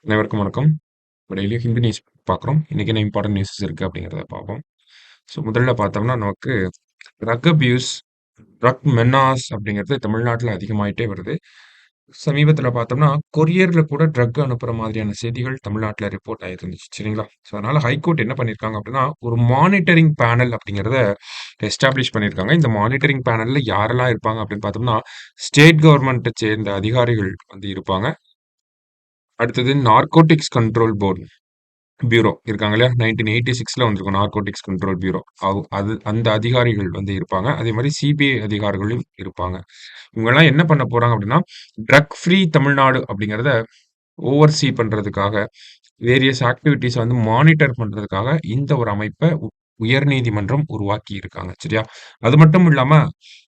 அனைவருக்கும் வணக்கம். டெய்லியும் ஹிந்தி நியூஸ் பார்க்குறோம். இன்னைக்கு என்ன இம்பார்ட்டன்ட் நியூஸஸ் இருக்கு அப்படிங்கிறத பார்ப்போம். ஸோ முதல்ல பார்த்தோம்னா நமக்கு ட்ரக் அபியூஸ், ட்ரக் மெனாஸ் அப்படிங்கிறது தமிழ்நாட்டில் அதிகமாயிட்டே வருது. சமீபத்தில் பார்த்தோம்னா கொரியர்ல கூட ட்ரக் அனுப்புற மாதிரியான செய்திகள் தமிழ்நாட்டில் ரிப்போர்ட் ஆயிருந்துச்சு. சரிங்களா? ஸோ அதனால ஹைகோர்ட் என்ன பண்ணியிருக்காங்க அப்படின்னா ஒரு மானிட்டரிங் பேனல் அப்படிங்கிறத எஸ்டாப்ளிஷ் பண்ணியிருக்காங்க. இந்த மானிட்டரிங் பேனல்ல யாரெல்லாம் இருப்பாங்க அப்படின்னு பார்த்தோம்னா ஸ்டேட் கவர்மெண்ட்டை சேர்ந்த அதிகாரிகள் வந்து இருப்பாங்க. அடுத்தது நார்கோட்டிக்ஸ் கண்ட்ரோல் போர்டு பியூரோ இருக்காங்க இல்லையா? 1986ல வந்திருக்கும் நார்கோட்டிக்ஸ் கண்ட்ரோல் பியூரோ. அது அந்த அதிகாரிகள் வந்து இருப்பாங்க. அதே மாரி சிபிஐ அதிகாரிகளும் இருப்பாங்க. இவங்கலாம் என்ன பண்ண போறாங்க அப்படின்னா, ட்ரக் ஃப்ரீ தமிழ்நாடு அப்படிங்கிறத ஓவர்சீ பண்றதுக்காக, வேரியஸ் ஆக்டிவிட்டீஸ வந்து மானிட்டர் பண்றதுக்காக இந்த ஒரு அமைப்ப உயர்நீதிமன்றம் உருவாக்கி இருக்காங்க. சரியா? அது மட்டும் இல்லாம,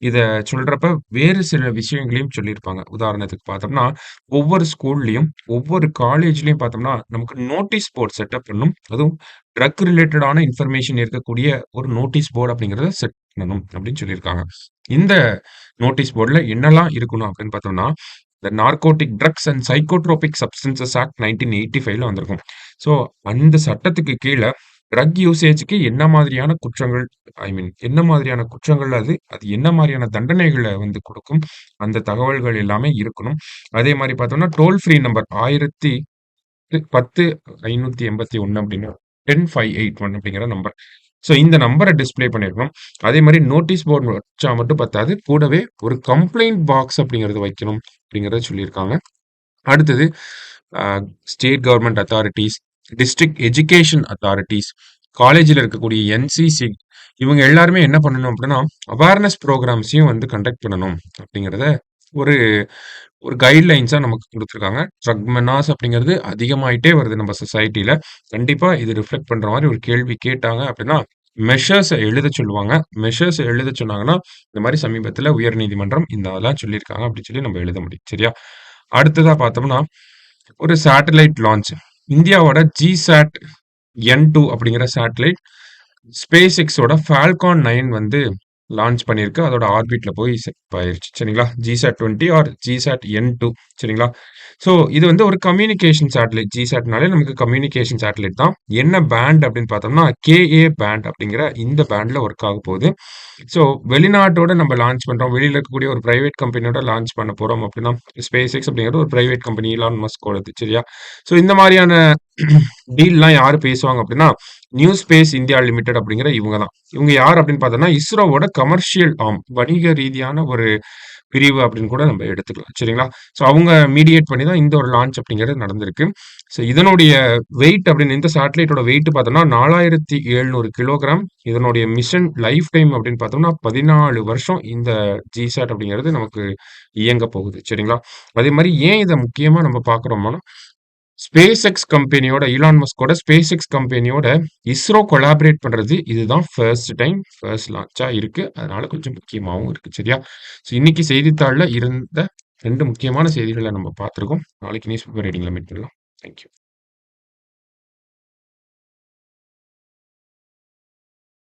இத சொல்றப்ப வேறு சில விஷயங்களையும் சொல்லியிருப்பாங்க. உதாரணத்துக்கு பார்த்தோம்னா, ஒவ்வொரு ஸ்கூல்லயும், ஒவ்வொரு காலேஜ்லயும் பார்த்தோம்னா, நமக்கு நோட்டீஸ் போர்ட் செட்டப் பண்ணணும். அதுவும் ட்ரக் ரிலேட்டடான இன்ஃபர்மேஷன் இருக்கக்கூடிய ஒரு நோட்டீஸ் போர்ட் அப்படிங்கிறத செட் பண்ணணும் அப்படின்னு சொல்லியிருக்காங்க. இந்த நோட்டீஸ் போர்ட்ல என்னலாம் இருக்கணும் அப்படின்னு பார்த்தோம்னா, இந்த narcotic drugs and psychotropic substances act 1985ல வந்திருக்கும். ஸோ அந்த சட்டத்துக்கு கீழ ட்ரக் யூசேஜ்க்கு என்ன மாதிரியான குற்றங்கள் என்ன மாதிரியான குற்றங்கள் அது அது என்ன மாதிரியான தண்டனைகள வந்து குடுக்கும். அந்த தகவல்கள் எல்லாமே இருக்கணும். அதே மாரி பார்த்தோம்னா, டோல் ஃப்ரீ நம்பர் 10,581 அப்படின்னு 10581 அப்படிங்கிற நம்பர். ஸோ இந்த நம்பர டிஸ்ப்ளே பண்ணியிருக்கணும். அதே மாரி நோட்டீஸ் போர்டு வச்சா மட்டும் பத்தாது. கூடவே ஒரு கம்ப்ளைண்ட் பாக்ஸ் அப்படிங்கிறது வைக்கணும் அப்படிங்கிறத சொல்லியிருக்காங்க. அடுத்தது அ ஸ்டேட் கவர்ன்மென்ட் அத்தாரிட்டீஸ், டிஸ்ட்ரிக்ட் எஜுகேஷன் அத்தாரிட்டீஸ், காலேஜ்ல இருக்கக்கூடிய என்சிசி இவங்க எல்லாருமே என்ன பண்ணணும் அப்படின்னா, அவேர்னஸ் புரோகிராம்ஸையும் வந்து கண்டக்ட் பண்ணணும் அப்படிங்கிறத ஒரு ஒரு கைட்லைன்ஸா நமக்கு குடுத்துருக்காங்க. ட்ரக் மெனாஸ் அப்படிங்கிறது அதிகமாயிட்டே வருது நம்ம சொசைட்டில. கண்டிப்பா இது ரிஃப்ளெக்ட் பண்ற மாரி ஒரு கேள்வி கேட்டாங்க அப்படின்னா, மெஷர்ஸ எழுதச் சொல்லுவாங்க. மெஷர்ஸ எழுதச் சொன்னாங்கன்னா, இந்த மாரி சமீபத்தில உயர்நீதிமன்றம் இந்த அதெல்லாம் சொல்லியிருக்காங்க அப்படின்னு சொல்லி நம்ம எழுத முடியும். சரியா? அடுத்ததா பார்த்தோம்னா, ஒரு சேட்டலைட் லான்ச். இந்தியாவோட ஜிசாட் என்2 அப்படிங்கிற சேட்டலைட் ஸ்பேஸ் எக்ஸோட ஃபால்கான் 9 வந்து லான்ச் பண்ணியிருக்கு. அதோட ஆர்பிட்ல போய் செட் ஆயிருச்சு. சரிங்களா? ஜிசாட் 20 ஆர் ஜிசாட் என்2 சரிங்களா? ஸோ இது வந்து ஒரு கம்யூனிகேஷன் சேட்டலைட். ஜிசாட்னாலே நமக்கு கம்யூனிகேஷன் சேட்டலைட் தான். என்ன பேண்ட் அப்படின்னு பார்த்தோம்னா, கேஏ பேண்ட் அப்படிங்கிற இந்த பேண்ட்ல ஒர்க் ஆக போகுது. ஸோ வெளிநாட்டோட நம்ம லான்ச் பண்றோம். வெளியில இருக்கக்கூடிய ஒரு பிரைவேட் கம்பெனியோட லான்ச் பண்ண போறோம் அப்படின்னா, ஸ்பேஸ் எக்ஸ் அப்படிங்கிறது ஒரு பிரைவேட் கம்பெனி ஈலான் மஸ்கோடது. சரியா? ஸோ இந்த மாரியான டீல்லாம் யாரு பேசுவாங்க அப்படின்னா, நியூ ஸ்பேஸ் இந்தியா லிமிடெட் அப்படிங்கிற இவங்க தான். இவங்க யார் அப்படின்னு பார்த்தோம்னா, இஸ்ரோவோட கமர்ஷியல் ஆர்ம். வணிக ரீதியான ஒரு பிரிவு அப்படின்னு கூட நம்ம எடுத்துக்கலாம். சரிங்களா? ஸோ அவங்க மீடியேட் பண்ணி தான் இந்த ஒரு லான்ச் அப்படிங்கிறது நடந்திருக்கு. ஸோ இதனுடைய வெயிட் அப்படின்னு இந்த சேட்டலைட்டோட வெயிட் பார்த்தோம்னா 4700 கிலோகிராம். இதனுடைய மிஷன் லைஃப் டைம் அப்படின்னு பார்த்தோம்னா 14 வருஷம் இந்த ஜிசாட் அப்படிங்கிறது நமக்கு இயங்க போகுது. சரிங்களா? அதே மாரி ஏன் இத முக்கியமா நம்ம பார்க்குறோம்னா, ஸ்பேஸ் எக்ஸ் கம்பெனியோட ஈலான் மஸ்கோட ஸ்பேஸ் எக்ஸ் கம்பெனியோட இஸ்ரோ கொலாபரேட் பண்றது இதுதான் ஃபர்ஸ்ட் டைம், ஃபர்ஸ்ட் லான்ச்சா இருக்கு. அதனால கொஞ்சம் முக்கியமாவும் இருக்கு. சரியா? ஸோ இன்னைக்கு செய்தித்தாள்ல இருந்த 2 முக்கியமான செய்திகள நம்ம பார்த்திருக்கோம். நாளைக்கு நியூஸ் பேப்பர் ரீடிங்ல மீட் பண்ணலாம். Thank you.